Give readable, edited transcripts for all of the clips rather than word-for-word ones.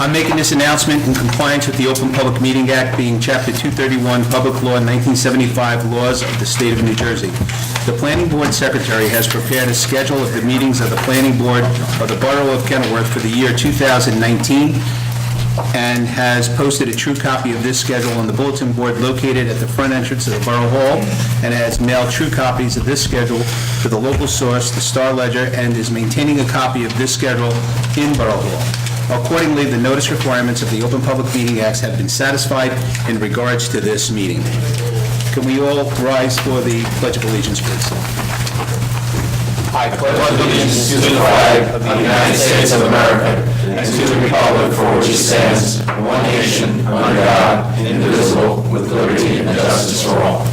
I'm making this announcement in compliance with the Open Public Meeting Act, being Chapter 231, Public Law 1975, Laws of the State of New Jersey. The Planning Board Secretary has prepared a schedule of the meetings of the Planning Board of the Borough of Kenilworth for the year 2019 and has posted a true copy of this schedule on the bulletin board located at the front entrance of the Borough Hall, and has mailed true copies of this schedule to the local source, the Star Ledger, and is maintaining a copy of this schedule in Borough Hall. Accordingly, the notice requirements of the Open Public Meeting Acts have been satisfied in regards to this meeting. Can we all rise for the Pledge of Allegiance, please? I pledge allegiance to the flag of the United States of America and to the republic for which it stands, one nation, under God, indivisible, with liberty and justice for all.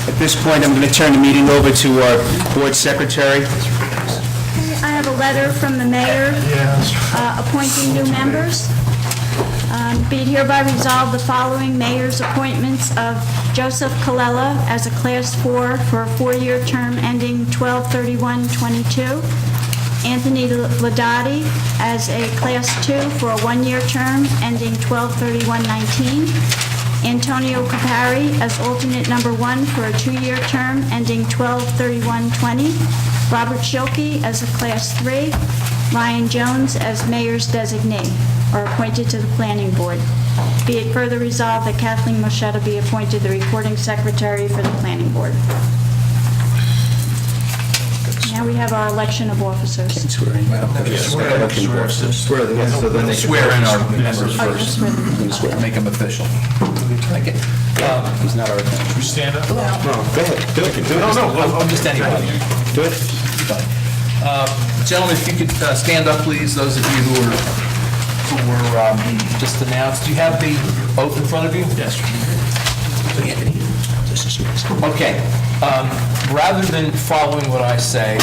At this point, I'm going to turn the meeting over to our Board Secretary. I have a letter from the mayor appointing new members. Be it hereby resolved, the following mayor's appointments of Joseph Colella as a Class 4 for a 4-year term ending 12/31/22. Anthony Ladati as a Class 2 for a 1-year term ending 12/31/19. Antonio Capari as alternate number 1 for a 2-year term ending 12/31/20. Robert Schilke as a Class 3. Ryan Jones as mayor's designee are appointed to the planning board. Be it further resolved that Kathleen Moschetta be appointed the recording secretary for the planning board. Now we have our election of officers. Swear in our members first. Make them official. He's not our attorney. We stand up? Go ahead. Do it. No, I'm just anybody. Do it. Gentlemen, if you could stand up, please, those of you who were just announced. Do you have the oath in front of you? Yes. Okay. Rather than following what I say,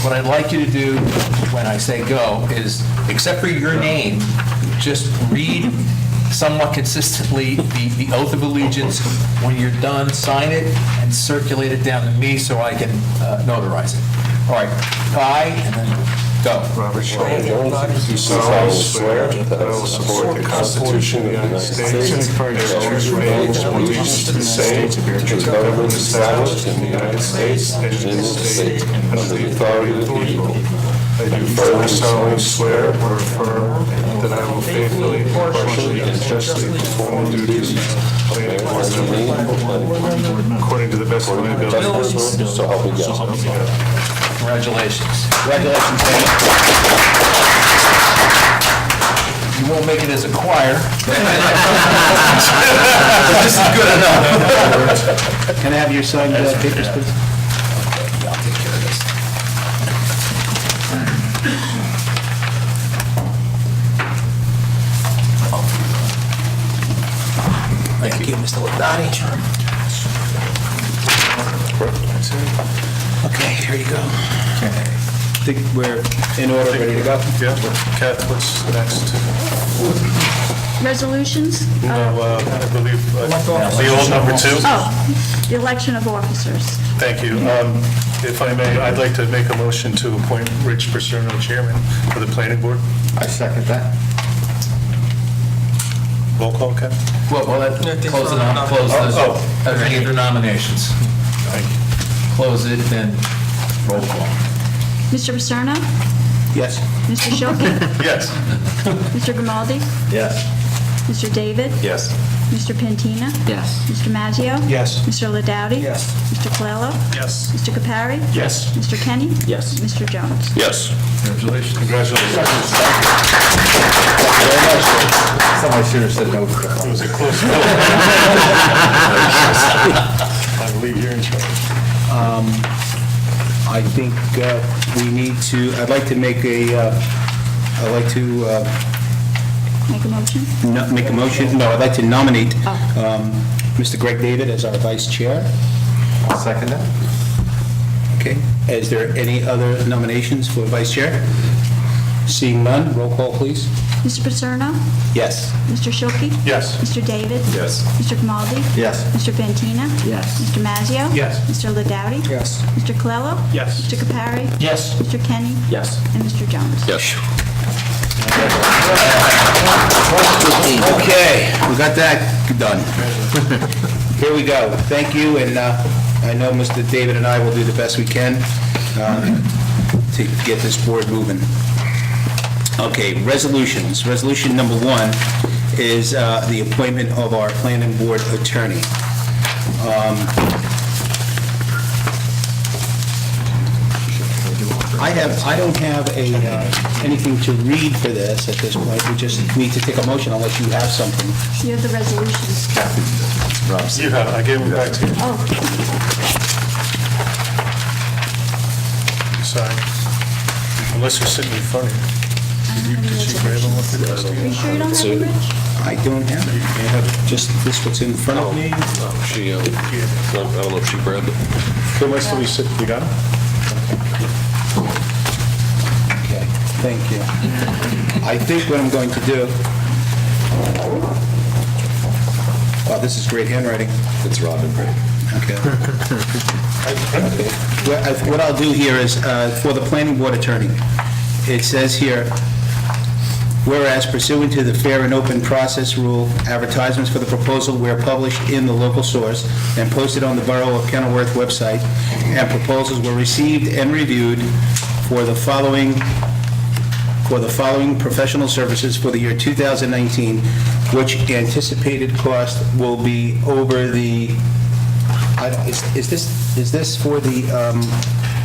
what I'd like you to do when I say go is, except for your name, just read somewhat consistently the oath of allegiance. When you're done, sign it and circulate it down to me so I can notarize it. All right. I, and then go. Robert Schilke, do solemnly swear that I will support the Constitution of the United States and bear true faith and allegiance to the same, to the government established in the United States and in this state, under the authority of the people. I do further solemnly swear or affirm that I will faithfully, impartially, and justly perform the duties of the according to the best of my ability. So help me God. Congratulations. Congratulations, Dan. You won't make it as a choir. But this is good enough. Can I have your signed papers, please? I'll take care of this. Thank you, Mr. Ladati. Okay, here you go. I think we're in order, ready to go? Yeah, Kath, what's next? Resolutions? No, I believe the old number 2. Oh, the election of officers. Thank you. If I may, I'd like to make a motion to appoint Rich Paserno chairman for the planning board. I second that. Roll call, Ken? Well, close the nominations. Thank you. Close it, then roll call. Mr. Paserno? Yes. Mr. Schilke? Yes. Mr. Grimaldi? Yes. Mr. David? Yes. Mr. Pantina? Yes. Mr. Maggio? Yes. Mr. Ladowdy? Yes. Mr. Colella? Yes. Mr. Capari? Yes. Mr. Kenny? Yes. Mr. Jones? Yes. Congratulations. Congratulations. Somebody should have said no. It was a close call. I believe you're in charge. I think we need to, I'd like to make a, Make a motion? make a motion, no, I'd like to nominate Oh. Mr. Greg David as our vice chair. I'll second that. Okay. Is there any other nominations for vice chair? Seeing none, roll call, please. Mr. Paserno? Yes. Mr. Schilke? Yes. Mr. David? Yes. Mr. Grimaldi? Yes. Mr. Pantina? Yes. Mr. Maggio? Yes. Mr. Ladowdy? Yes. Mr. Colella? Yes. Mr. Capari? Yes. Mr. Kenny? Yes. And Mr. Jones? Yes. Okay, we got that done. Here we go. Thank you, and I know Mr. David and I will do the best we can to get this board moving. Okay, resolutions. Resolution number 1 is the appointment of our planning board attorney. I don't have anything to read for this at this point. We just need to take a motion unless you have something. You have the resolutions. You have it, I gave them back to you. Oh, Sorry. Unless you're sitting in front of you. Did she grab them with the rest of are you? you sure you don't have it, Rich? I don't have it. I have just this what's in front of me. She, I don't know if she grabbed it. Who else do we sit, you got them? Okay, thank you. I think what I'm going to do... Oh, this is great handwriting. It's Robin, right? Okay. What I'll do here is, for the planning board attorney, it says here, whereas pursuant to the fair and open process rule, advertisements for the proposal were published in the local source and posted on the Borough of Kenilworth website, and proposals were received and reviewed for the following professional services for the year 2019, which anticipated cost will be over the, is this for the,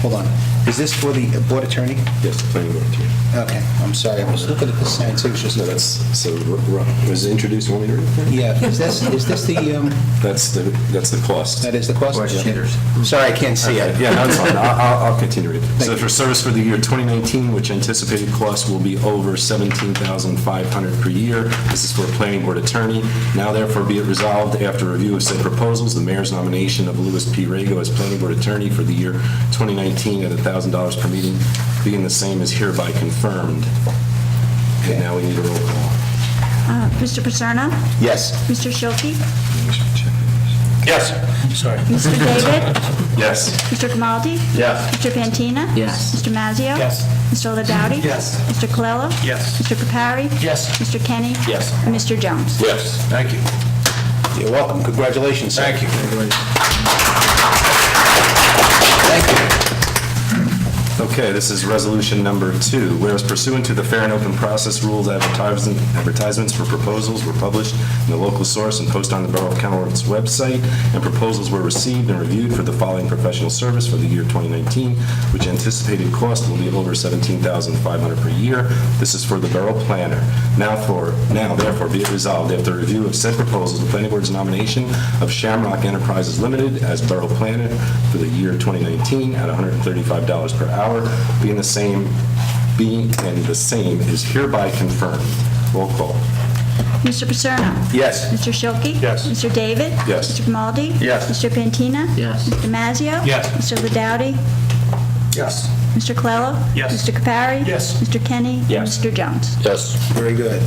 hold on, is this for the board attorney? Yes, the planning board attorney. Okay, I'm sorry, I was looking at the signed signatures. No, that's, so, was it introduced, you want me to read it? Yeah, is this the, That's the cost. that is the cost? Sorry, I can't see it. Yeah, no, it's fine. I'll continue it. So for service for the year 2019, which anticipated cost will be over $17,500 per year. This is for a planning board attorney. Now therefore be it resolved, after review of said proposals, the mayor's nomination of Louis P. Rago as planning board attorney for the year 2019 at $1,000 per meeting, being the same is hereby confirmed. And now we need a roll call. Mr. Paserno? Yes. Mr. Shilkey? Yes. Sorry. Mr. David? Yes. Mr. Grimaldi? Yes. Mr. Pantina? Yes. Mr. Mazzio? Yes. Mr. Ladowdy? Yes. Mr. Colello? Yes. Mr. Capari? Yes. Mr. Kenny? Yes. And Mr. Jones? Yes. Thank you. You're welcome. Congratulations, sir. Thank you. Thank you. Okay, this is resolution number 2. Whereas pursuant to the fair and open process rules, advertisements for proposals were published in the local source and posted on the Borough of Kenilworth's website, and proposals were received and reviewed for the following professional service for the year 2019, which anticipated cost will be over $17,500 per year. This is for the borough planner. Now therefore be it resolved, after review of said proposals, the planning board's nomination of Shamrock Enterprises Limited as borough planner for the year 2019 at $135 per hour, being the same is hereby confirmed. Roll call. Mr. Paserno? Yes. Mr. Shilkey? Yes. Mr. David? Yes. Mr. Grimaldi? Yes. Mr. Pantina? Yes. Mr. Mazzio? Yes. Mr. Ladowdy? Yes. Mr. Colello? Yes. Mr. Capari? Yes. Mr. Kenny? Yes. And Mr. Jones? Yes. Very good.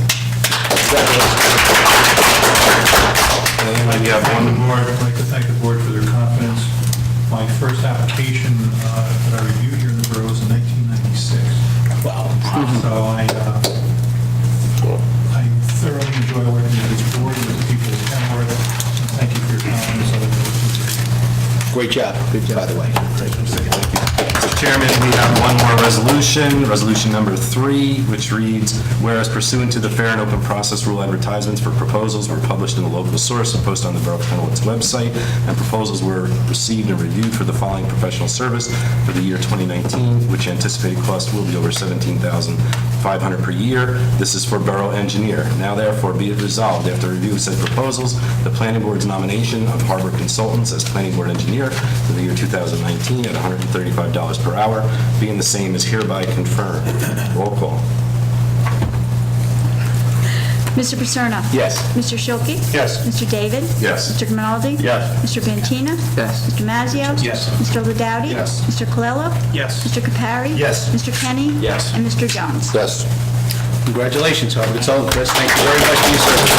And we have one more. I'd like to thank the board for their confidence. My first application that I reviewed here in the borough was in 1996. Wow. So I thoroughly enjoy working with this board, with the people of Kenilworth. Thank you for your confidence. Great job, by the way. Mr. Chairman, we have one more resolution, resolution number 3, which reads, whereas pursuant to the fair and open process rule, advertisements for proposals were published in the local source and posted on the Borough of Kenilworth's website, and proposals were received and reviewed for the following professional service for the year 2019, which anticipated cost will be over $17,500 per year. This is for borough engineer. Now therefore be it resolved, after review of said proposals, the planning board's nomination of Harbor Consultants as planning board engineer for the year 2019 at $135 per hour, being the same is hereby confirmed. Roll call. Mr. Paserno? Yes. Mr. Shilkey? Yes. Mr. David? Yes. Mr. Grimaldi? Yes. Mr. Pantina? Yes. Mr. Mazzio? Yes. Mr. Ladowdy? Yes. Mr. Colello? Yes. Mr. Capari? Yes. Mr. Kenny? Yes. And Mr. Jones? Yes. Congratulations, Harvard Consultant. Chris, thank you very much for your service.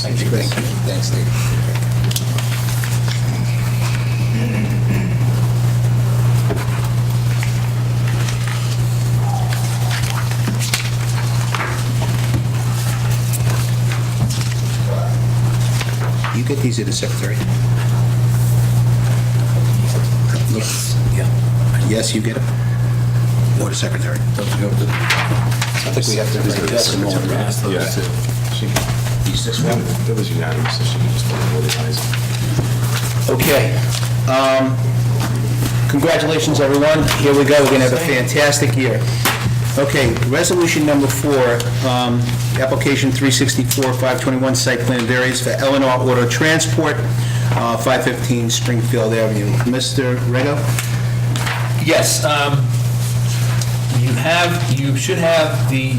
Thank you. Thanks, Dave. He's the secretary. Yes. Yeah. Yes, you get him? Or the secretary? I think we have to make yes and no. Yeah. He's 6'1". That was unanimous, so she just voted ayes. Okay. Congratulations, everyone. Here we go. We're going to have a fantastic year. Okay, resolution number 4, application 364-521, site plan variance for Eleanor Auto Transport, 515 Springfield Avenue. Mr. Rego? Yes, you should have the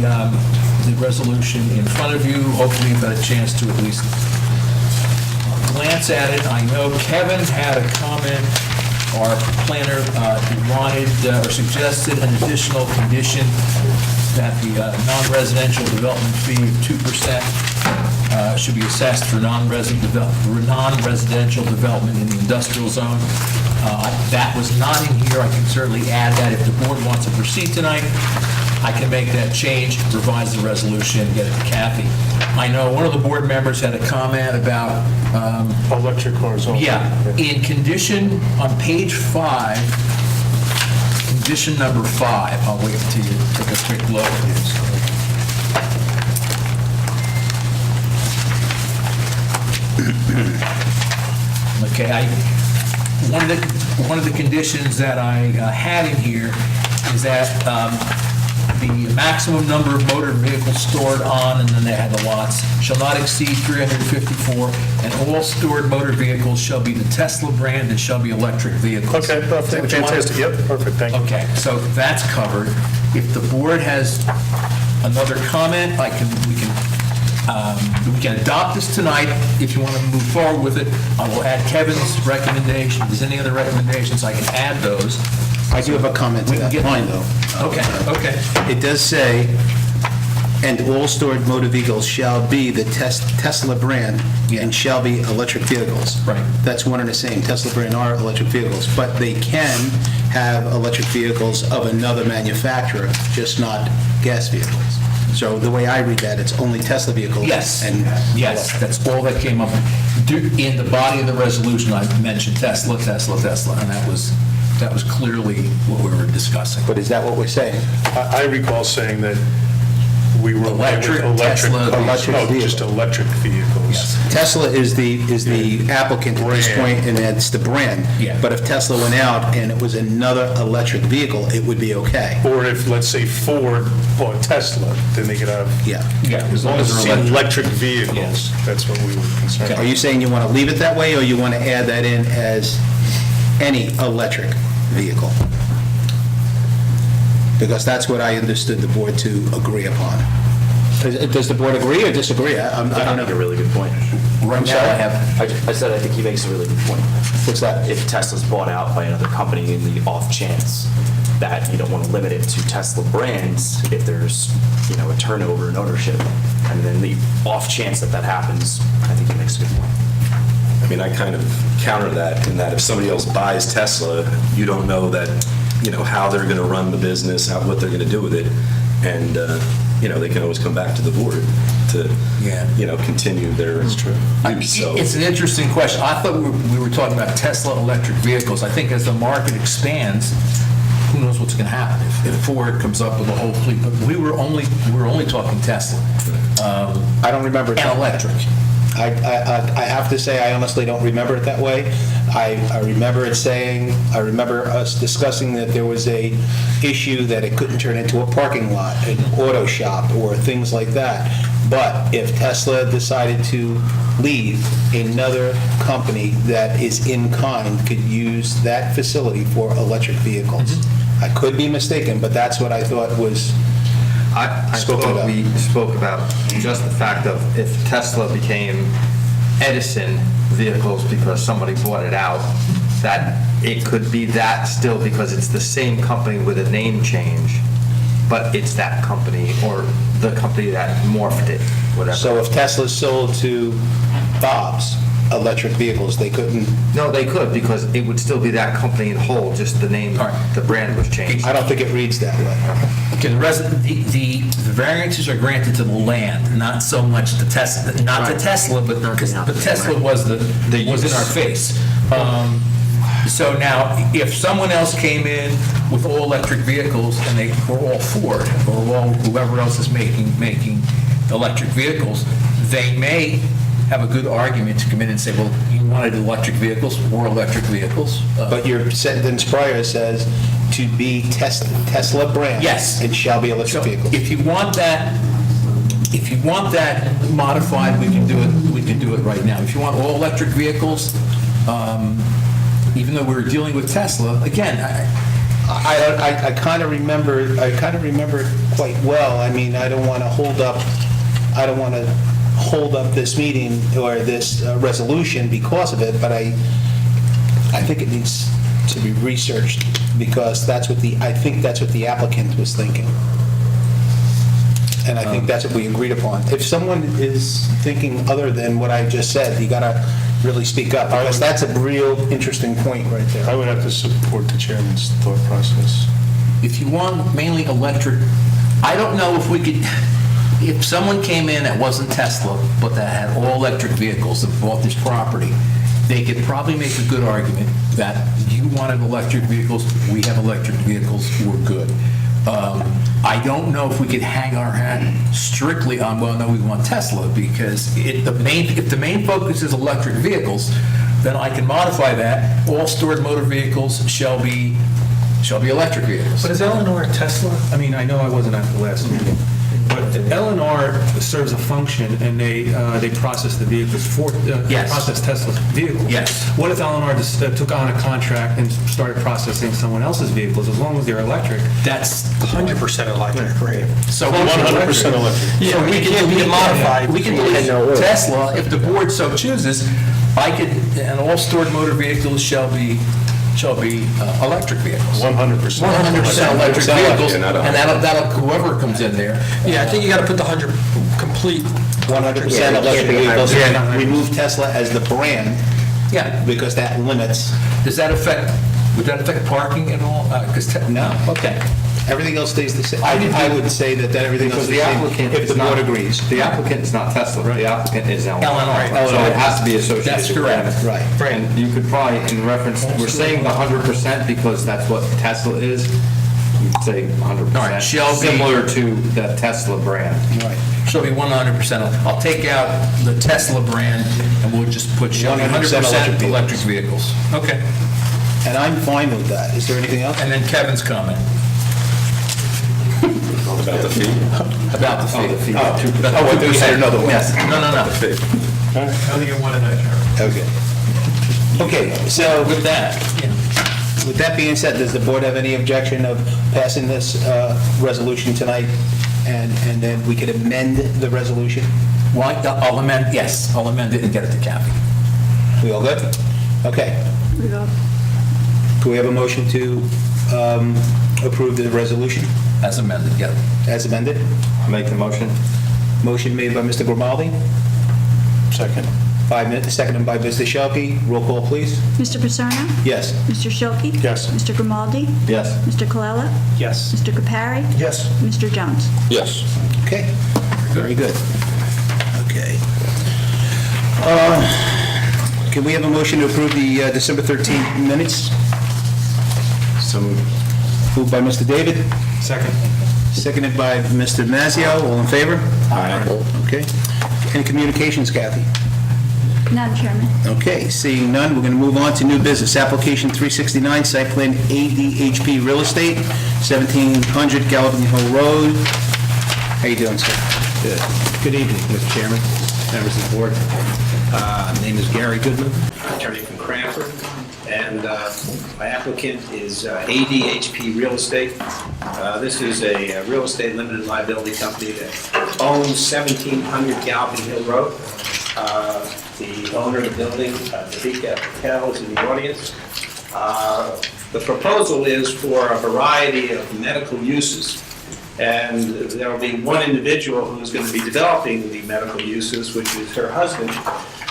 resolution in front of you. Hopefully you've had a chance to at least glance at it. I know Kevin had a comment, our planner wanted or suggested an additional condition that the non-residential development fee of 2% should be assessed for non-residential development in the industrial zone. That was not in here. I can certainly add that if the board wants to proceed tonight. I can make that change, revise the resolution, and get it to Kathy. I know one of the board members had a comment about... Electric cars also. Yeah, in condition, on page 5, condition number 5, I'll wait until you take a quick look. Okay, one of the conditions that I had in here is that the maximum number of motor vehicles stored on, and then they had the lots, shall not exceed 354, and all stored motor vehicles shall be the Tesla brand and shall be electric vehicles. Okay, perfect, fantastic, yep, perfect, thank you. Okay, so that's covered. If the board has another comment, we can adopt this tonight. If you want to move forward with it, I will add Kevin's recommendation. If there's any other recommendations, I can add those. I do have a comment to that point, though. Okay. It does say, and all stored motor vehicles shall be the Tesla brand and shall be electric vehicles. Right. That's one and the same. Tesla brand are electric vehicles, but they can have electric vehicles of another manufacturer, just not gas vehicles. So the way I read that, it's only Tesla vehicles. Yes, And yes, that's all that came up. In the body of the resolution, I mentioned Tesla, and that was clearly what we were discussing. But is that what we're saying? I recall saying that we were Electric, Tesla, just electric vehicles. Yes. Tesla is the applicant at this Brand. point, and it's the brand. Yeah. But if Tesla went out and it was another electric vehicle, it would be okay. Or if, let's say, Ford bought Tesla, then they could have Yeah. Yeah, as long as they're electric vehicles. Yes. That's what we were concerned Are about. you saying you want to leave it that way, or you want to add that in as any electric vehicle? Because that's what I understood the board to agree upon. Does the board agree or disagree? I don't I know. think a really good point. Right now, I have, I said I think he makes a really good point. What's that? If Tesla's bought out by another company in the off chance that you don't want to limit it to Tesla brands, if there's, a turnover in ownership, and then the off chance that happens, I think he makes a good point. I mean, I kind of counter that in that if somebody else buys Tesla, you don't know that, how they're going to run the business, what they're going to do with it. And, they can always come back to the board to, continue their use. So it's an interesting question. I thought we were talking about Tesla electric vehicles. I think as the market expands, who knows what's going to happen if Ford comes up with a whole fleet. But we were only talking Tesla. I don't remember. And electric. I have to say, I honestly don't remember it that way. I remember us discussing that there was a issue that it couldn't turn into a parking lot, an auto shop, or things like that. But if Tesla decided to leave, another company that is in kind could use that facility for electric vehicles. Mm-hmm. I could be mistaken, but that's what I thought was I spoken thought about. we spoke about just the fact of if Tesla became Edison vehicles because somebody bought it out, that it could be that still because it's the same company with a name change, but it's that company or the company that morphed it, whatever. So if Tesla's sold to Bob's, electric vehicles. They couldn't, No, they could, because it would still be that company in whole, just the name, the brand was changed. I don't think it reads that way. Okay, the variances are granted to the land, not so much the Tesla, not the Tesla, but Tesla was in our face. So now, if someone else came in with all electric vehicles and they were all Ford, or all whoever else is making electric vehicles, they may have a good argument to come in and say, well, you wanted electric vehicles or electric vehicles. But your sentence prior says to be Tesla brand. Yes. It shall be electric So vehicles. if you want that modified, we can do it right now. If you want all electric vehicles, even though we're dealing with Tesla, again, I kind of remember it quite well. I mean, I don't want to hold up this meeting or this resolution because of it, but I think it needs to be researched, because I think that's what the applicant was thinking. And I think that's what we agreed upon. If someone is thinking other than what I just said, you got to really speak up, because that's a real interesting point right I there. would have to support the chairman's thought process. if you want mainly electric, I don't know if we could, if someone came in that wasn't Tesla, but that had all electric vehicles that bought this property, they could probably make a good argument that you wanted electric vehicles, we have electric vehicles, we're good. I don't know if we could hang our hat strictly on, well, no, we want Tesla, because if the main focus is electric vehicles, then I can modify that. All stored motor vehicles shall be electric vehicles. But is Eleanor a Tesla? I mean, I know I wasn't at the last meeting, but Eleanor serves a function, and they process the vehicles for, Yes. process Tesla's vehicles. Yes. What if Eleanor just took on a contract and started processing someone else's vehicles, as long as they're electric? That's 100% electric, right? so 100% electric. So we can modify. We can do Tesla, if the board so chooses. And all stored motor vehicles shall be electric vehicles. 100%. 100% electric vehicles, and that'll, whoever comes in there. Yeah, I think you got to put the 100 complete. 100% electric vehicles, and remove Tesla as the brand, Yeah. because that limits, Would that affect parking and all? no. Okay. Everything else stays the same. I would say that everything else Because is the the same, applicant if is the not... board agrees. The applicant is not Tesla, the applicant is Eleanor. Eleanor. So it has to be associated. That's correct. with that. Right. And you could probably, in reference, we're saying the 100% because that's what Tesla is. You could say 100%. All right, shall be- Similar to the Tesla brand. Right. Shall be 100%. I'll take out the Tesla brand, and we'll just put shall be 100% 100% electric vehicles. Okay. And I'm fine with that. Is there anything else? And then Kevin's comment. About the fee? About the fee. Oh, I thought you said another one. Yes, no. I only get one in that, Chairman. Okay. Okay, so With that, yeah. with that being said, does the board have any objection of passing this resolution tonight? And then we could amend the resolution? Well, I'll amend, yes, I'll amend it and get it to Kathy. We all good? Okay. Can we have a motion to approve the resolution As amended, yeah. as amended? Make the motion. Motion made by Mr. Grimaldi, Second. seconded by Mr. Shelkey. Roll call, please. Mr. Paserno? Yes. Mr. Shilkey? Yes. Mr. Grimaldi? Yes. Mr. Colella? Yes. Mr. Capari? Yes. Mr. Jones? Yes. Okay, very good. Okay. Can we have a motion to approve the December 13th minutes? So moved. Moved by Mr. David, Second. seconded by Mr. Mazzio. All in favor? Aye. Okay. Any communications, Kathy? None, Chairman. Okay, seeing none, we're going to move on to new business. Application 369, site plan ADHP Real Estate, 1700 Galvin Hill Road. How you doing, sir? Good evening, Mr. Chairman, members of the board. Name is Gary Goodman, attorney from Cranford, and my applicant is ADHP Real Estate. This is a real estate limited liability company that owns 1700 Galvin Hill Road. The owner of the building, Devika Patel, is in the audience. The proposal is for a variety of medical uses. And there will be one individual who's going to be developing the medical uses, which is her husband.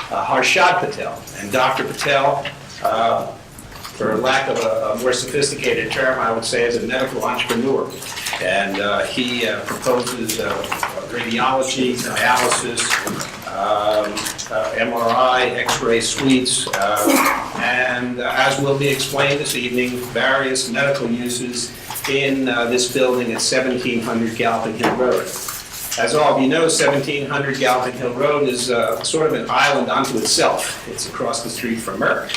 Harshad Patel. And Dr. Patel, for lack of a more sophisticated term, I would say is a medical entrepreneur. And he proposes radiology, dialysis, MRI, X-ray suites, and as will be explained this evening, various medical uses in this building at 1700 Galloping Hill Road. As all of you know, 1700 Galloping Hill Road is sort of an island unto itself. It's across the street from Merck.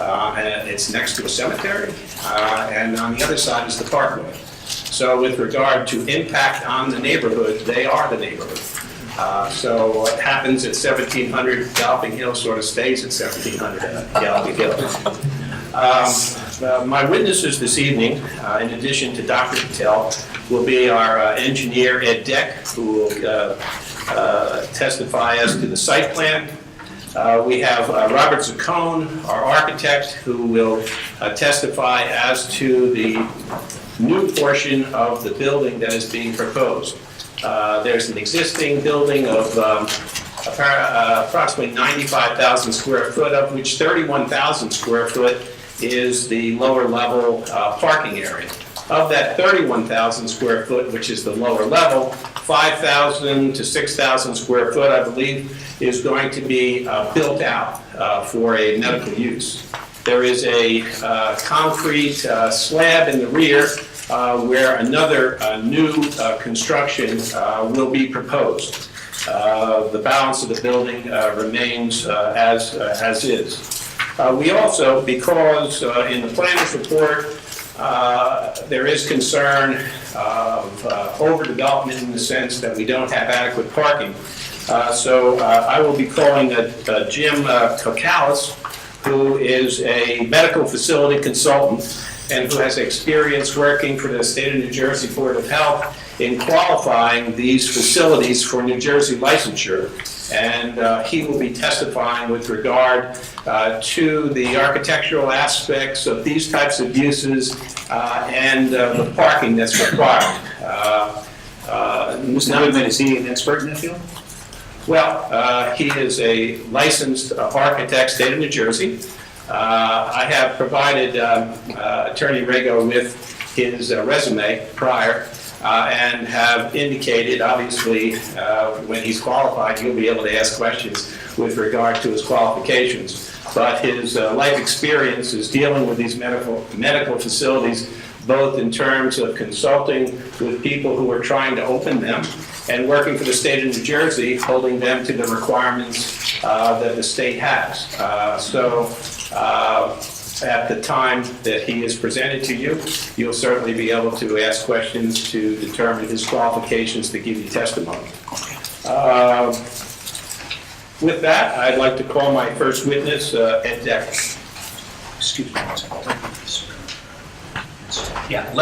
And it's next to a cemetery, and on the other side is the parkway. So with regard to impact on the neighborhood, they are the neighborhood. So what happens at 1700 Galloping Hill sort of stays at 1700 Galloping Hill. My witnesses this evening, in addition to Dr. Patel, will be our engineer, Ed Deck, who will testify as to the site plan. We have Robert Zaccone, our architect, who will testify as to the new portion of the building that is being proposed. There's an existing building of approximately 95,000 square foot, of which 31,000 square foot is the lower level parking area. Of that 31,000 square foot, which is the lower level, 5,000 to 6,000 square foot, I believe, is going to be built out for a medical use. There is a concrete slab in the rear where another new construction will be proposed. The balance of the building remains as is. We also, because in the planner's report, there is concern of overdevelopment in the sense that we don't have adequate parking. So I will be calling Jim Kokalis, who is a medical facility consultant and who has experience working for the State of New Jersey Board of Health in qualifying these facilities for New Jersey licensure. And he will be testifying with regard to the architectural aspects of these types of uses and the parking that's required. Mr. Goodman, is he an expert in that field? Well, he is a licensed architect, State of New Jersey. I have provided Attorney Rego with his resume prior and have indicated, obviously, when he's qualified, he'll be able to ask questions with regard to his qualifications. But his life experience is dealing with these medical facilities, both in terms of consulting with people who are trying to open them and working for the State of New Jersey, holding them to the requirements that the state has. At the time that he is presented to you, you'll certainly be able to ask questions to determine his qualifications to give you testimony. With that, I'd like to call my first witness, Ed Deck. Excuse me. Yeah,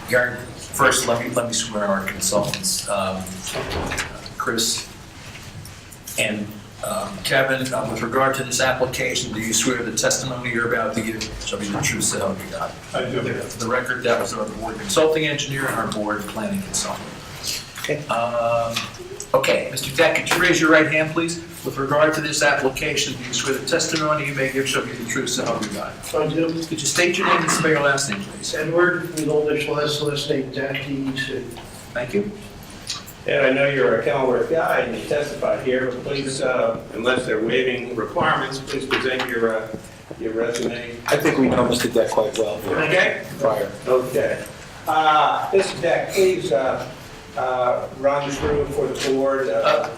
Gary, first, let me swear our consultants, Chris and Kevin, with regard to this application, do you swear the testimony you're about to give shall be the truth, so help you God? I do. For the record, that was our board consulting engineer and our board planning consultant. Okay. Okay, Mr. Deck, could you raise your right hand, please? With regard to this application, do you swear the testimony you may give shall be the truth, so help you God? I do. Could you state your name and spell your last name, please? Edward, with old initial last name, DEC. Thank you. And I know you're a Kenilworth guy and you testified here, but please, unless they're waiving requirements, please present your resume. I think we know Mr. Deck quite well. Okay? Prior. Okay. Mr. Deck, please run through for the board.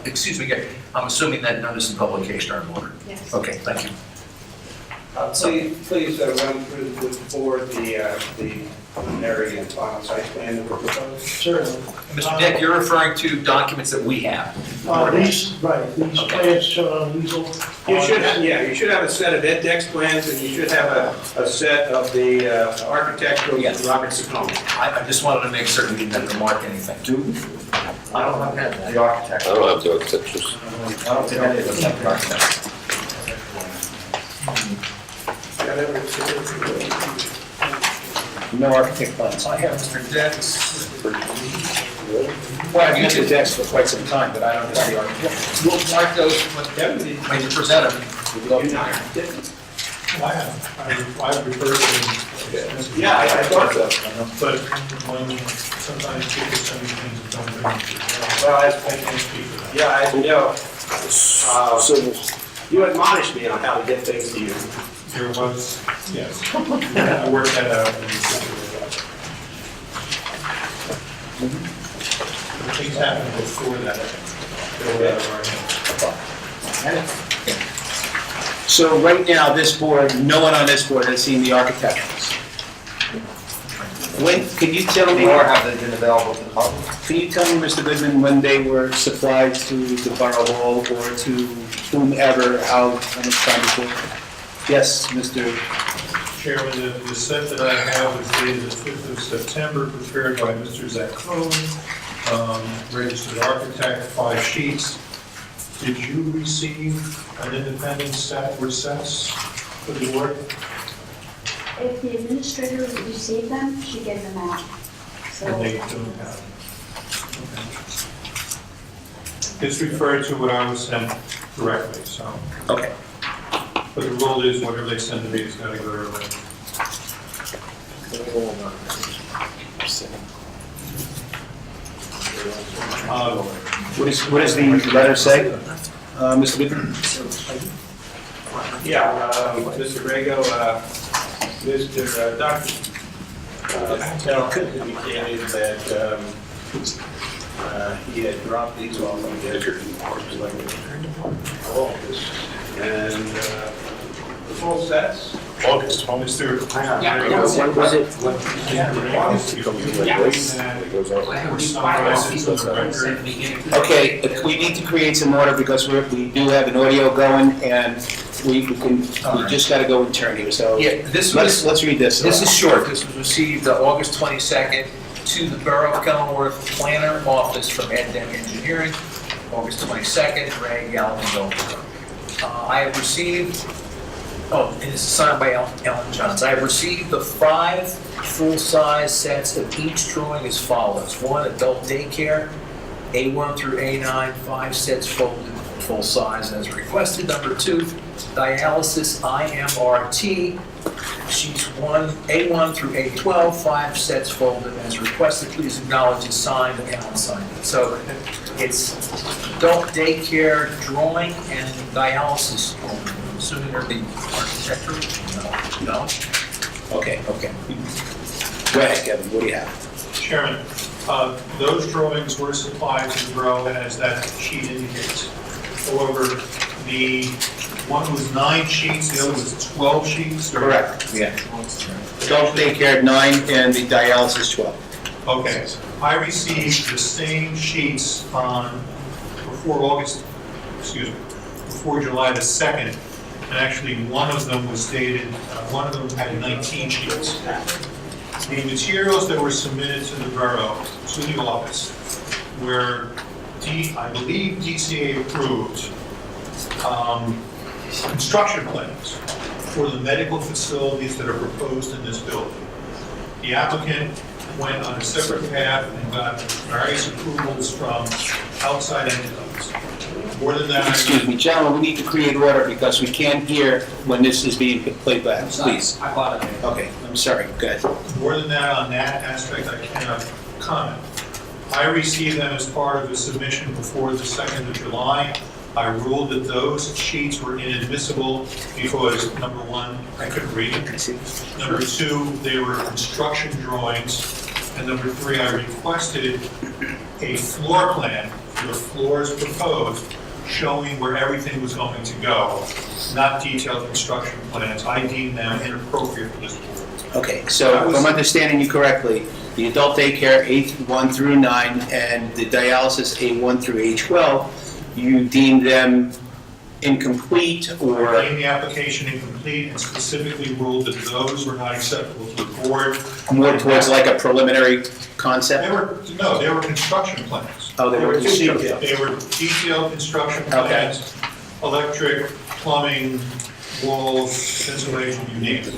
Excuse me, Gary. I'm assuming that notice and publication are in order. Yes. Okay, thank you. Please run through with the board the preliminary and final site plan that we're proposing. Certainly. Mr. Deck, you're referring to documents that we have. These plans shown on easel. You should have, you should have a set of Ed Deck's plans, and you should have a set of the architectural Robert Zaccone. I just wanted to make certain we didn't remark anything. I don't have the architect. I don't have the architectures. I don't think any of us have the architect. No architect plans. I have Mr. Dex. Well, I've used the decks for quite some time, but I don't have the architect. We'll mark those when you present them. We'd love to. I've referred to them. Yeah, I thought so. But when sometimes people send me things that don't bring. Well, I can't speak for that. yeah, you know, you admonished me on how to get things to you. There was, yes. I worked that out. Things happened before that. They were out of our hands. So right now, this board, no one on this board has seen the architects. When, can you tell me? Or have they been available to the public? Can you tell me, Mr. Goodman, when they were supplied to the Borough Hall or to whomever, how much time before? Yes, Mr. Chairman, the set that I have is dated the 5th of September, prepared by Mr. Zach Cohn, registered architect, 5 sheets. Did you receive an independent set or sets for the board? If the administrator received them, she gave them out. And they don't have them. Okay. It's referred to what I was sent directly, so. Okay. But the rule is whatever they send to me is gotta go to them. What does the letter say, Mr. Goodman? Yeah, Mr. Rego, Mr. Dr. Tell indicated that he had dropped these off on the and the full sets. August, Mr. When was it? Okay, we need to create some order because we do have an audio going and we just gotta go in turn here, so. Yeah, this Let's was, read this. this is short. This was received August 22nd to the Borough of Kenilworth Planner Office from Ed Dem Engineering, August 22nd, Ray Galvin. I have received, and it's signed by Ellen Johns. I have received the 5 full-size sets of each drawing as follows. 1, adult daycare, A1 through A9, 5 sets folded full size as requested. Number 2, dialysis IMRT, sheets A1 through A12, 5 sets folded as requested. Please acknowledge it's signed and Ellen signed it. So it's adult daycare drawing and dialysis. I'm assuming they're the architecture? No? Okay. Go ahead, Kevin, what do you have? Chairman, those drawings were supplied to the borough as that sheet indicates. However, the one was 9 sheets, the other was 12 sheets? Correct, yeah. Adult daycare 9 and the dialysis 12. Okay, I received the same sheets before July the 2nd, and actually one of them was dated, one of them had 19 sheets. The materials that were submitted to the borough, to the office, were, I believe DCA approved construction plans for the medical facilities that are proposed in this building. The applicant went on a separate path and got various approvals from outside entities. More than that. Excuse me, gentlemen, we need to create order because we can't hear when this is being played back, please. I bought it. Okay, I'm sorry, go ahead. More than that, on that aspect, I cannot comment. I received them as part of the submission before the 2nd of July. I ruled that those sheets were inadmissible because, number 1, I couldn't read it. Number 2, they were construction drawings. And number 3, I requested a floor plan for the floors proposed, showing where everything was going to go, not detailed construction plans. I deemed them inappropriate for this board. Okay, so if I'm understanding you correctly, the adult daycare A1 through 9 and the dialysis A1 through A12, you deemed them incomplete or? I deemed the application incomplete and specifically ruled that those were not acceptable to the board. More towards like a preliminary concept? They were construction plans. Oh, they were detailed. They were detailed construction plans, electric, plumbing, walls, insulation, you name it.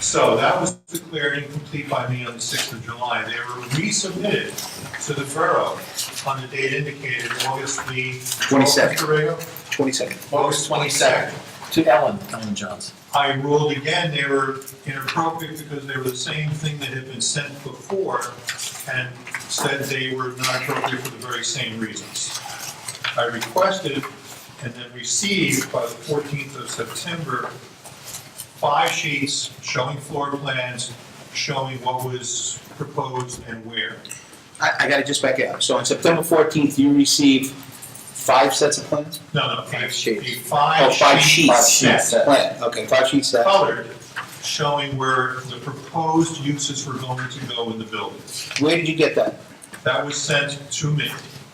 So that was declared incomplete by me on the 6th of July. They were resubmitted to the borough on the date indicated, August the 22nd. Mr. Rego? 22nd. August 22nd. To Ellen Johnson. I ruled again, they were inappropriate because they were the same thing that had been sent before and said they were not appropriate for the very same reasons. I requested and then received by the 14th of September 5 sheets showing floor plans, showing what was proposed and where. I got to just back up. So on September 14th, you received 5 sets of plans? No, Five sheets. a 5 5 sheets. set Plan. Okay, 5 sheets set. colored, showing where the proposed uses were going to go in the building. Where did you get that? That was sent to me.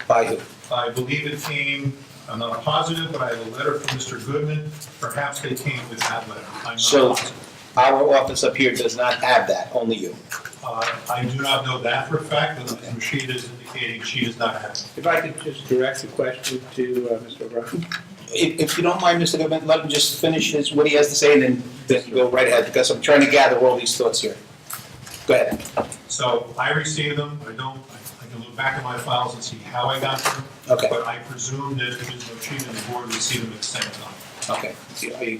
By who? I believe it came, I'm not positive, but I have a letter from Mr. Goodman. Perhaps they came with that letter. I'm not So positive. our office up here does not have that, only you. I do not know that for a fact, but Ms. Rashida is indicating she does not have it. If I could just direct the question to Mr. O'Brien. If you don't mind, Mr. Goodman, let him just finish what he has to say and then go right ahead, because I'm trying to gather all these thoughts here. Go ahead. So I received them, I can look back at my files and see how I got them. Okay. But I presume that Ms. Rashida and the board received them at the same time. Okay.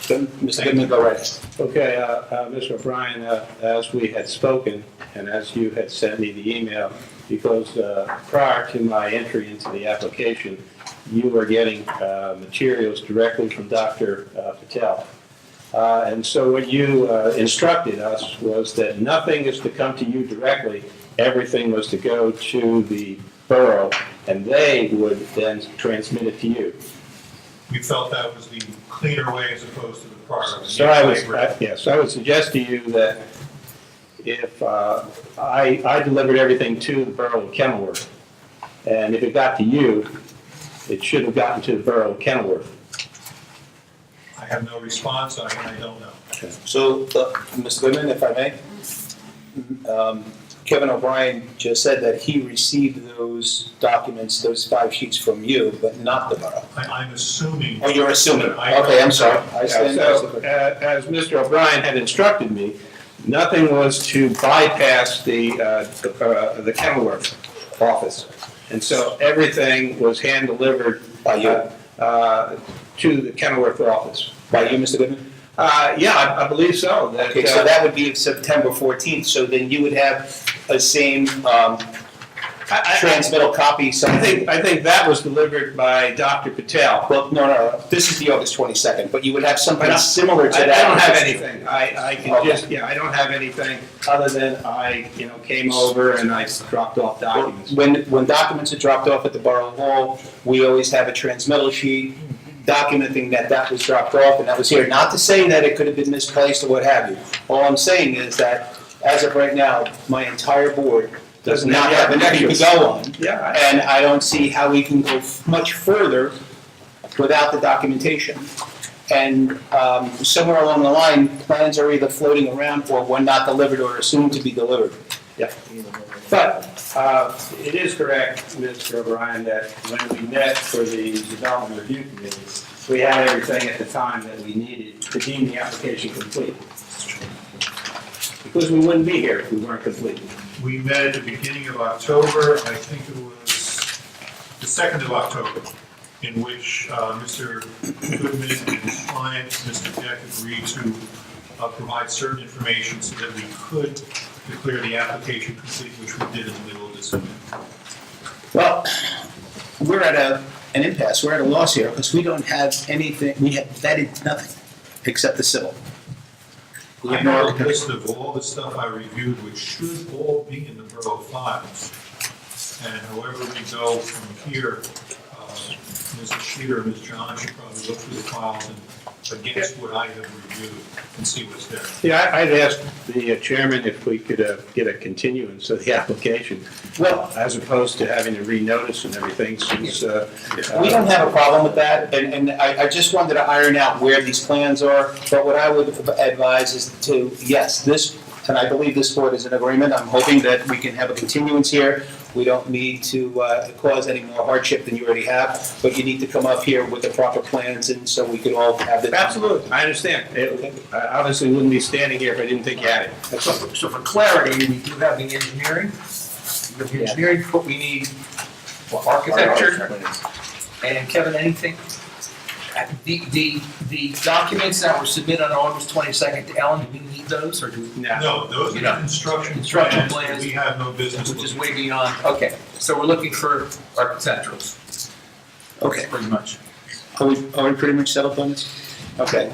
Mr. Goodman, go right ahead. Okay, Mr. O'Brien, as we had spoken, and as you had sent me the email, because prior to my entry into the application, you were getting materials directly from Dr. Patel. And so what you instructed us was that nothing is to come to you directly, everything was to go to the borough, and they would then transmit it to you. We felt that was the cleaner way as opposed to the prior. So I would suggest to you that if I delivered everything to the borough of Kenilworth, and if it got to you, it should have gotten to the borough of Kenilworth. I have no response, I don't know. So, Mr. Goodman, if I may, Kevin O'Brien just said that he received those documents, those 5 sheets from you, but not the borough. I'm assuming. Oh, you're assuming. I- Okay, I'm sorry. I stand So, as Mr. O'Brien had instructed me, nothing was to bypass the Kenilworth office. And so everything was hand-delivered By you? to the Kenilworth office. By you, Mr. Goodman? Yeah, I believe so. Okay, so that would be September 14th, so then you would have a same transmittal copy, something. I think that was delivered by Dr. Patel. Well, no, this is the August 22nd, but you would have something similar to I that. don't have anything. I can Okay. just, I don't have anything other than I came over and I dropped off documents. When documents are dropped off at the Borough Hall, we always have a transmittal sheet documenting that was dropped off and that was here. Not to say that it could have been misplaced or what have you. All I'm saying is that, as of right now, my entire board does not have anything to go on. Yeah. And I don't see how we can go much further without the documentation. And somewhere along the line, plans are either floating around or were not delivered or assumed to be delivered. Yeah. But it is correct, Mr. O'Brien, that when we met for the Development Review Committee, we had everything at the time that we needed to deem the application complete. Because we wouldn't be here if we weren't complete. We met at the beginning of October, I think it was the 2nd of October, in which Mr. Goodman and his client, Mr. Deck, agreed to provide certain information so that we could declare the application complete, which we did in the middle of this event. Well, we're at an impasse, we're at a loss here, because we don't have anything, we have vetted nothing except the civil. We I have no have a architecture. list of all the stuff I reviewed, which should all be in the borough files. And however we go from here, Ms. Sheeter and Ms. John should probably look through the files and against what I have reviewed and see what's there. Yeah, I'd ask the chairman if we could get a continuance of the application, well, as opposed to having to renotice and everything, since... We don't have a problem with that, and I just wanted to iron out where these plans are, but what I would advise is to, yes, this and I believe this board is in agreement. I'm hoping that we can have a continuance here. We don't need to cause any more hardship than you already have, but you need to come up here with the proper plans, and so we could all have the... Absolutely, I understand. I obviously wouldn't be standing here if I didn't think you had it. So for clarity, we do have the engineering, but we need architecture. And Kevin, anything? The documents that were submitted on August 22nd to Ellen, do we need those, or do we? No, those You are don't. construction Construction plans. plans. We have no business Which is looking. way beyond, okay, so we're looking for architecturals. Okay. Pretty much. Are we pretty much settled on this? Okay.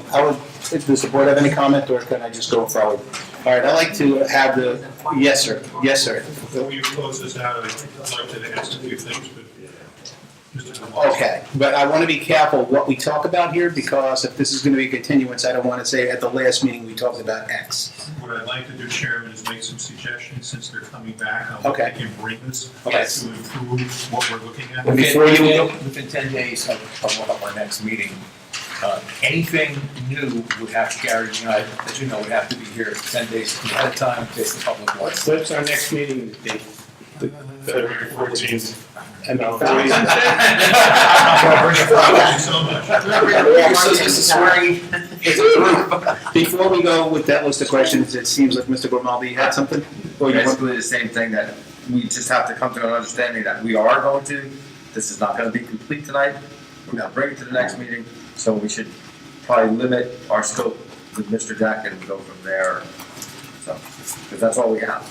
Does the board have any comment, or can I just go forward? All right, I'd like to have the... Yes, sir. Yes, sir. Before you close this out, I'd like to ask a few things, but Mr. Lamar. Okay, but I want to be careful what we talk about here, because if this is going to be a continuance, I don't want to say at the last meeting we talked about X. What I'd like to do, Chairman, is make some suggestions since they're coming back. Okay. I can bring this Okay. to improve what we're looking at. Before you- Within 10 days of our next meeting, anything new would have to, Gary, as you know, would have to be here 10 days ahead of time, in case the public wants. What's our next meeting date? February 14th. And No, I'll- Thank you so much. So this is swearing. Before we go with that list of questions, it seems like Mr. Grimaldi had something? Or you want- Basically the same thing, that we just have to come to an understanding that we are going to, this is not gonna be complete tonight. We're gonna bring it to the next meeting, so we should probably limit our scope with Mr. Jack and go from there. So, because that's all we have.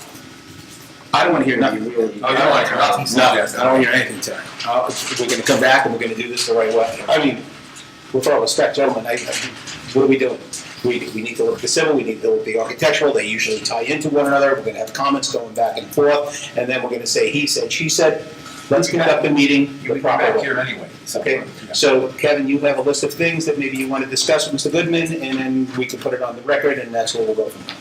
I don't want to hear nothing. Oh, you don't want to hear nothing? No, I don't want to hear anything tonight. We're going to come back and we're going to do this the right way. I mean, with all respect, gentlemen, what are we doing? We need to look at the civil, we need to look at the architectural, they usually tie into one another, we're going to have comments going back and forth, and then we're going to say he said, she said. Let's conduct the meeting You'll the be proper back way. here anyway. Okay, so Kevin, you have a list of things that maybe you want to discuss with Mr. Goodman, and then we can put it on the record, and that's where we'll go from there.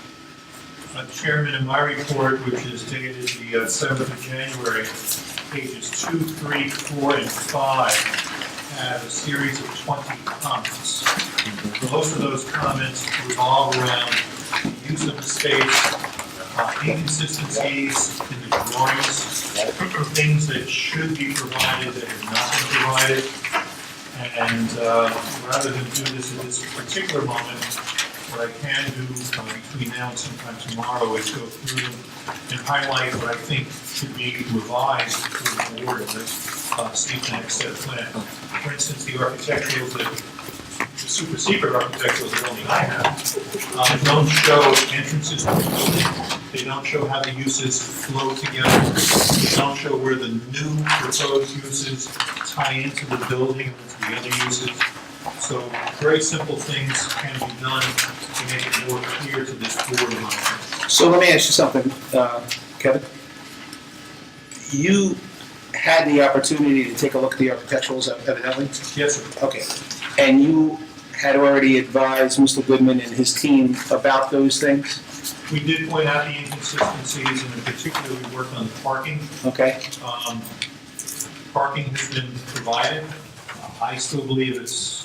Chairman, in my report, which is dated the 7th of January, pages 2, 3, 4, and 5 have a series of 20 comments. Most of those comments revolve around the use of the space, inconsistencies in the drawings, things that should be provided that have not been provided. And rather than do this at this particular moment, what I can do between now and sometime tomorrow is go through them and highlight what I think should be revised for the board of this next set of plan. For instance, the architecturals the super secret architecturals that only I have don't show entrances to the building. They don't show how the uses flow together. They don't show where the new proposed uses tie into the building and into the other uses. So very simple things can be done to make it more clear to this board. So let me ask you something, Kevin. You had the opportunity to take a look at the architecturals evidently? Yes, sir. Okay. And you had already advised Mr. Goodman and his team about those things? We did point out the inconsistencies, and in particular, we worked on the parking. Okay. Parking has been provided. I still believe it's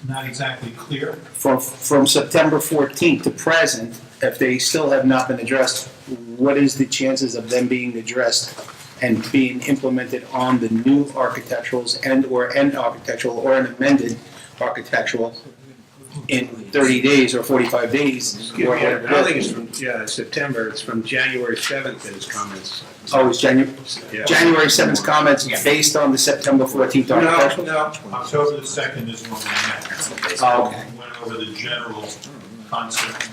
not exactly clear. From September 14th to present, if they still have not been addressed, what is the chances of them being addressed and being implemented on the new architecturals and/or an architectural or an amended architectural in 30 days or 45 days? Or I don't think it's from September, it's from January 7th in his comments. Oh, it's January Yeah. 7th comments based on the September 14th architectural? No. October the 2nd is when we met. Oh, okay. Went over the general concept.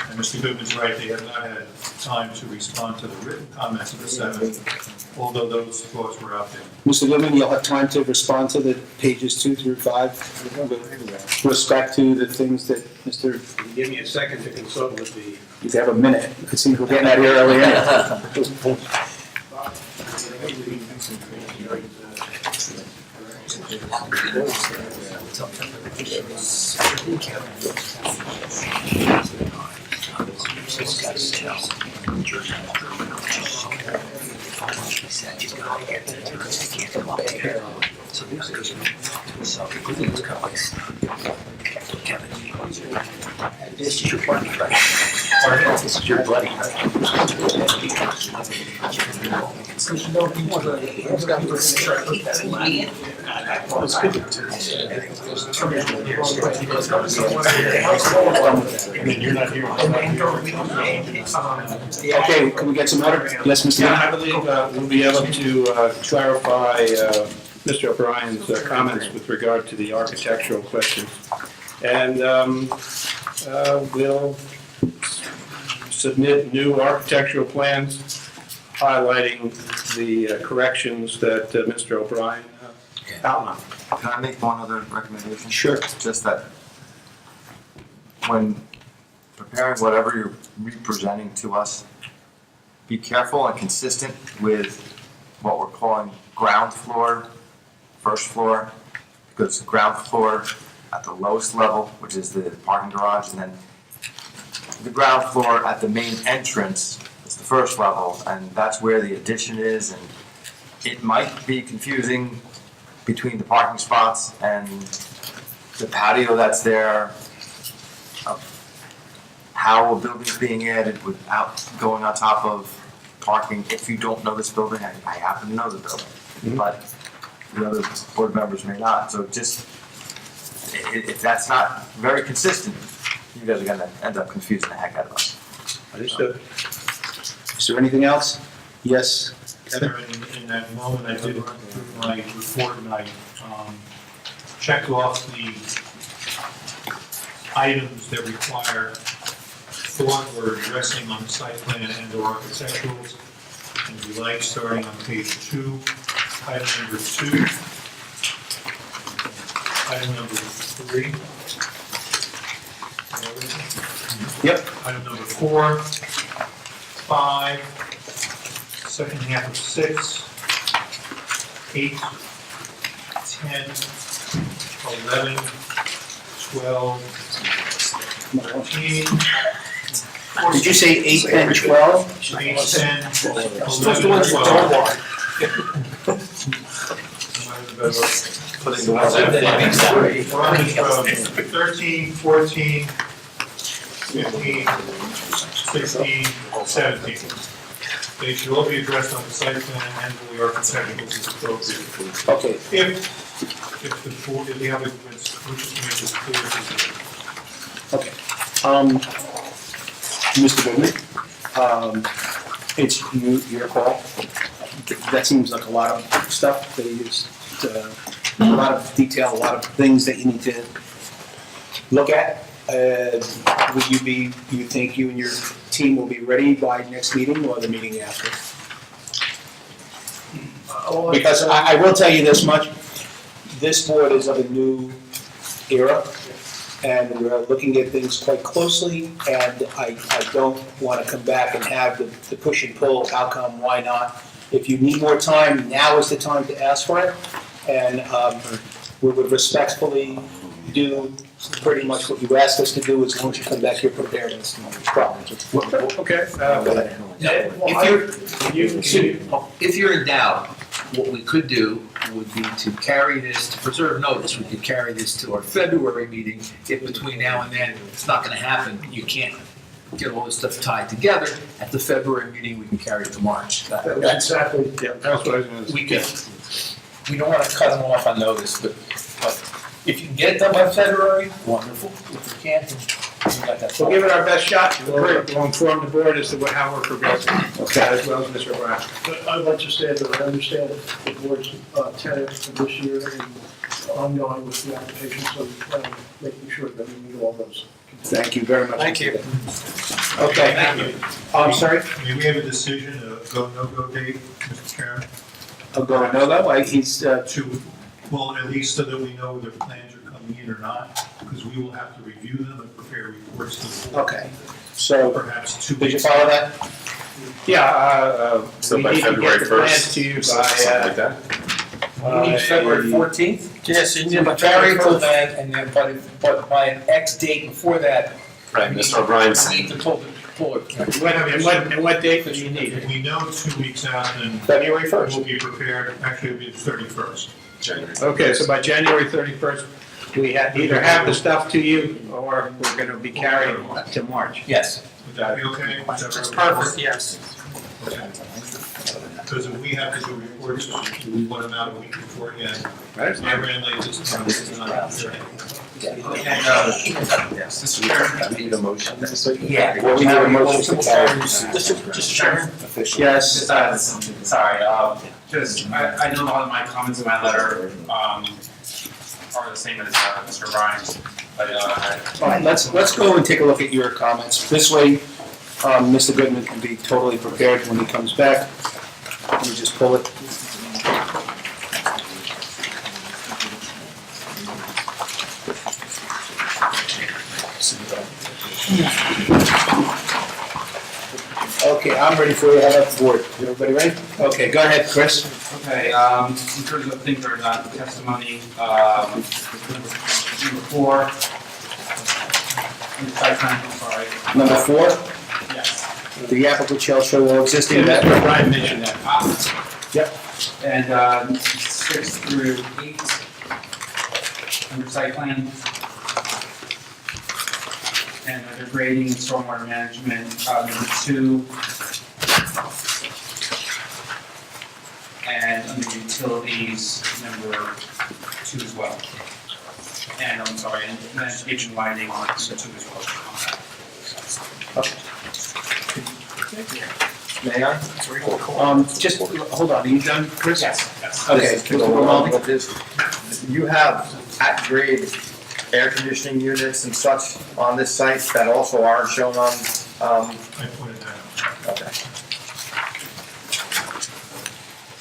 And Mr. Goodman's right, they have not had time to respond to the written comments of the 7th, although those thoughts were out there. Mr. Goodman, you'll have time to respond to the pages 2 through 5 with respect to the things that Mr. Give me a second to consult with the... You have a minute. It seems we're getting out of here early anyway. This is your buddy. Okay, can we get some order? Yes, Mr. Yeah, Mayor? I believe we'll be able to clarify Mr. O'Brien's comments with regard to the architectural questions. And we'll submit new architectural plans highlighting the corrections that Mr. O'Brien outlined. Can I make one other recommendation? Sure. Just that when preparing whatever you're representing to us, be careful and consistent with what we're calling ground floor, first floor, because ground floor at the lowest level, which is the parking garage, and then the ground floor at the main entrance is the first level, and that's where the addition is, and it might be confusing between the parking spots and the patio that's there, how a building's being added without going on top of parking. If you don't know this building, I happen to know the building, but the other board members may not. So just, if that's not very consistent, you guys are gonna end up confusing the heck out of us. Understood. Is there anything else? Yes, Kevin? In that moment, I did run through my report and I checked off the items that require thought or addressing on the site plan and or architecturals. And we like starting on page 2, item number 2, item number 3. Yep. Item number 4, 5, second half of 6, 8, 10, 11, 12, 13. Did you say 8, 10, 12? 8, 10, 11, 12. Putting the ones that 13, 14, 15, 16, 17. They should all be addressed on the site plan and the architectural as appropriate. Okay. If the board, if the applicants wish to make this clear. Okay. Mr. Goodman, it's your call. That seems like a lot of stuff. They used a lot of detail, a lot of things that you need to look at. Will you think you and your team will be ready by next meeting or the meeting after? Because I will tell you this much, this board is of a new era, and we're looking at things quite closely, and I don't want to come back and have the push and pull, how come, why not? If you need more time, now is the time to ask for it, and we would respectfully do pretty much what you asked us to do, as long as you come back here prepared and it's no problems. Okay. If you're in doubt, what we could do would be to carry this, to preserve notice, we could carry this to our February meeting. If between now and then it's not gonna happen, you can't get all this stuff tied together, at the February meeting, we can carry it to March. That's exactly. Yeah, that's what I was going to say. We don't wanna cut them off on notice, but if you can get it done by February, wonderful. If you can't, then you got that. We'll give it our best shot. We'll inform the board as to how we're progressing, as well as Mr. O'Brien. But I'd like to say that I understand the board's tenet for this year and ongoing with the application, so making sure that we meet all those. Thank you very much. Thank you. Okay. Thank you. I'm sorry? May we have a decision, a go, no-go date, Mr. Chairman? I'll go, no, he's, Well, at least so that we know whether plans are coming in or not, because we will have to review them and prepare reports to the board. okay. So, Perhaps 2 did you weeks. follow that? Yeah, So we by need to February get the plans 1st, to you something by, like that? You need February 14th? Yes, You need to carry it till then, and then by an X date before that. Right, we need Mr. O'Brien's. We need to pull it. and what date do you need? If we know 2 weeks out, then February 1st. we'll be prepared, actually it'll be the 31st. January. Okay, so by January 31st, we either have the stuff to you, or we're going to be carrying to March. Yes. Would that be okay? That's perfect, yes. Because if we have to do reports, we want them out a week beforehand. I ran late this time, this is not fair. Yes, Mr. Chairman. I need a motion. Yeah. Well, we need a motion to carry. Mr. Chairman? Yes. Sorry, just, I know a lot of my comments in my letter are the same as Mr. Ryan's, but All right, let's go and take a look at your comments. This way, Mr. Goodman can be totally prepared when he comes back. Let me just pull it. Okay, I'm ready for you. How about the board? Everybody ready? Okay, go ahead, Chris. okay, in terms of things that are not testimony, number 4, site plan, I'm sorry. Number 4, Yes. the applicant shall show all existing. Brian mentioned that. Yep. And 6 through 8, under site plan. And under grading and stormwater management, number 2. And under utilities, number 2 as well. And I'm sorry, and vegetation lighting, number 2 as well. May I? Just, hold on, are you done, Chris? Yes. Okay. You have at-grade air conditioning units and such on this site that also aren't shown on, I pointed that out. okay.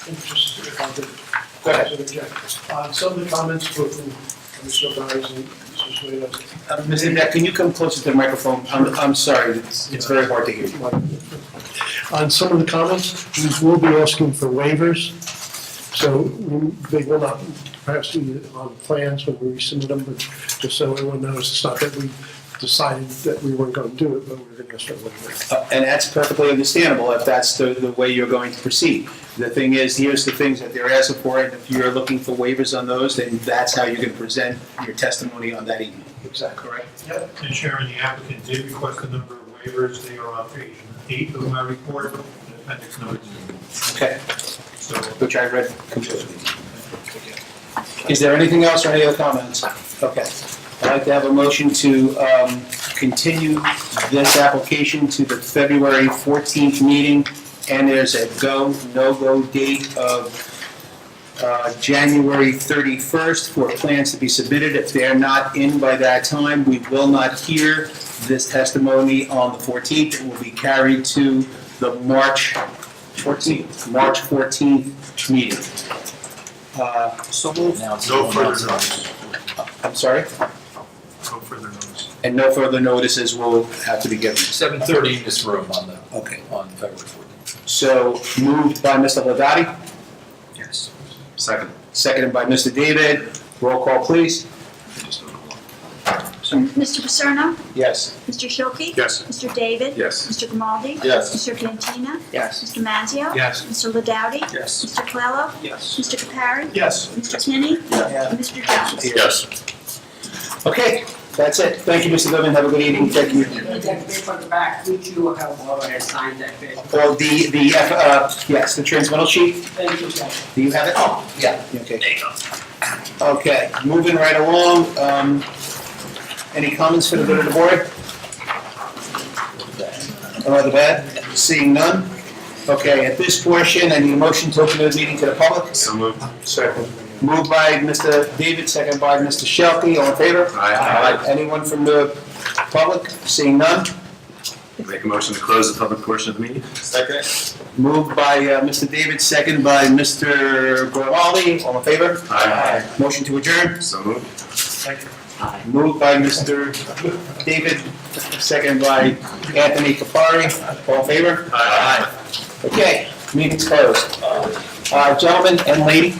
Just if I could Go ahead. interject. Some of the comments were from Mr. Byers and Mr. Sweda. Mr. Deck, can you come closer to the microphone? I'm sorry, it's very hard to hear you. On some of the comments, we will be asking for waivers, so they will not perhaps do it on plans when we resubmit them, but just so everyone knows, it's not that we decided that we weren't going to do it, but we're going to ask for waivers. And that's perfectly understandable if that's the way you're going to proceed. The thing is, here's the things that they're asking for, and if you're looking for waivers on those, then that's how you're going to present your testimony on that evening. Is that correct? Yep. And Sharon, the applicant did request a number of waivers. They are on page 8 of my report, appendix number 2. Okay, So, which I read completely. Is there anything else or any other comments? Okay. I'd like to have a motion to continue this application to the February 14th meeting, and there's a go, no-go date of January 31st for plans to be submitted. If they're not in by that time, we will not hear this testimony on the 14th. It will be carried to the March 14th meeting. So moved. no further notice. I'm sorry? No further notice. And no further notices will have to be given. 7:30 in this room on Okay. February 14th. So moved by Mr. Ladati, Yes. Second. seconded by Mr. David. Roll call, please. Mr. Paserno? Yes. Mr. Shilkey? Yes. Mr. David? Yes. Mr. Grimaldi? Yes. Mr. Cantina? Yes. Mr. Mazzio? Yes. Mr. Ladowdy? Yes. Mr. Colello? Yes. Mr. Capari? Yes. Mr. Kinney? Yeah. And Mr. Jones? Yes. Okay, that's it. Thank you, Mr. Goodman. Have a good evening. Thank you. That paper on the back, would you have already signed that paper? Well, yes, the transmittal sheet. Thank you, sir. Do you have it? Oh, yeah. Okay. There you go. Okay, moving right along. Any comments for the good of the board? Or the bad? Seeing none? Okay, at this portion, I need a motion to open the meeting to the public. So moved. Second. Moved by Mr. David, second by Mr. Shelkey. All in favor? Aye. Anyone from the public? Seeing none? Make a motion to close the public portion of the meeting. Second. Moved by Mr. David, second by Mr. Grimaldi. All in favor? Aye. Motion to adjourn? So moved. Moved by Mr. David, second by Anthony Capari. All in favor? Aye. Okay, meeting's closed. Gentlemen and lady,